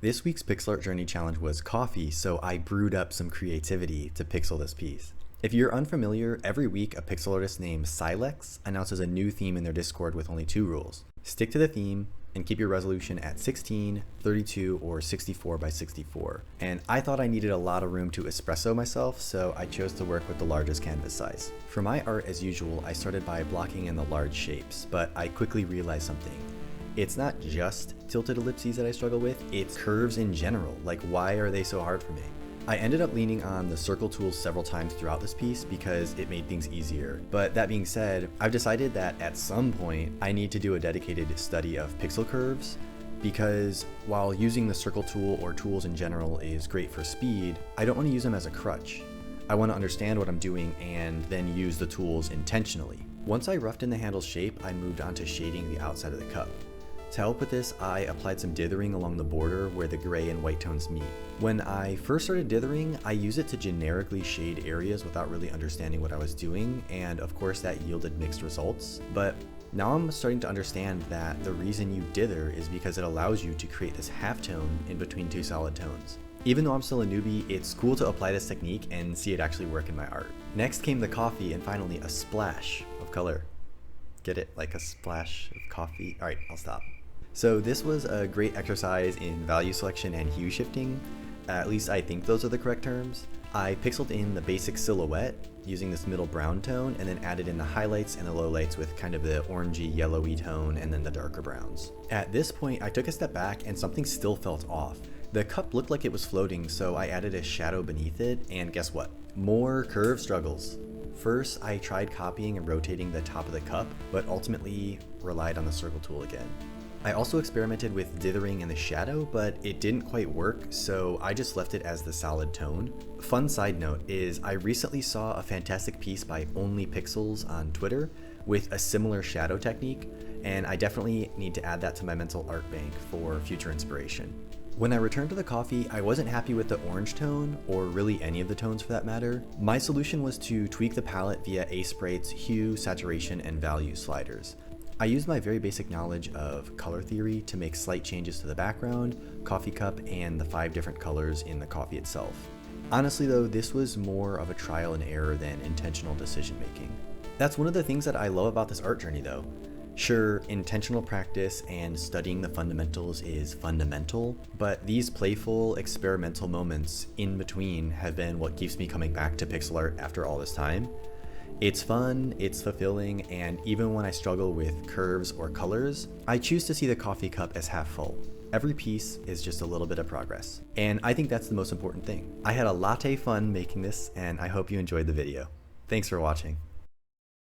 This week's pixel art journey challenge was coffee, so I brewed up some creativity to pixel this piece. If you're unfamiliar, every week a pixel artist named Silex announces a new theme in their Discord with only 2 rules. Stick to the theme and keep your resolution at 16, 32, or 64 by 64. And I thought I needed a lot of room to espresso myself, so I chose to work with the largest canvas size. For my art, as usual, I started by blocking in the large shapes, but I quickly realized something. It's not just tilted ellipses that I struggle with, it's curves in general. Like, why are they so hard for me? I ended up leaning on the circle tool several times throughout this piece because it made things easier. But that being said, I've decided that at some point I need to do a dedicated study of pixel curves, because while using the circle tool or tools in general is great for speed, I don't want to use them as a crutch. I want to understand what I'm doing and then use the tools intentionally. Once I roughed in the handle's shape, I moved on to shading the outside of the cup. To help with this, I applied some dithering along the border where the gray and white tones meet. When I first started dithering, I used it to generically shade areas without really understanding what I was doing, and of course that yielded mixed results. But now I'm starting to understand that the reason you dither is because it allows you to create this halftone in between 2 solid tones. Even though I'm still a newbie, it's cool to apply this technique and see it actually work in my art. Next came the coffee, and finally a splash of color. Get it? Like a splash of coffee? Alright, I'll stop. So this was a great exercise in value selection and hue shifting. At least I think those are the correct terms. I pixeled in the basic silhouette using this middle brown tone, and then added in the highlights and the lowlights with kind of the orangey yellowy tone and then the darker browns. At this point, I took a step back and something still felt off. The cup looked like it was floating, so I added a shadow beneath it, and guess what? More curve struggles. First, I tried copying and rotating the top of the cup, but ultimately relied on the circle tool again. I also experimented with dithering in the shadow, but it didn't quite work, so I just left it as the solid tone. Fun side note is I recently saw a fantastic piece by Only Pixels on Twitter with a similar shadow technique, and I definitely need to add that to my mental art bank for future inspiration. When I returned to the coffee, I wasn't happy with the orange tone, or really any of the tones for that matter. My solution was to tweak the palette via Sprite's hue, saturation, and value sliders. I used my very basic knowledge of color theory to make slight changes to the background, coffee cup, and the 5 different colors in the coffee itself. Honestly though, this was more of a trial and error than intentional decision making. That's one of the things that I love about this art journey though. Sure, intentional practice and studying the fundamentals is fundamental, but these playful, experimental moments in between have been what keeps me coming back to pixel art after all this time. It's fun, it's fulfilling, and even when I struggle with curves or colors, I choose to see the coffee cup as half full. Every piece is just a little bit of progress. And I think that's the most important thing. I had a latte fun making this, and I hope you enjoyed the video. Thanks for watching.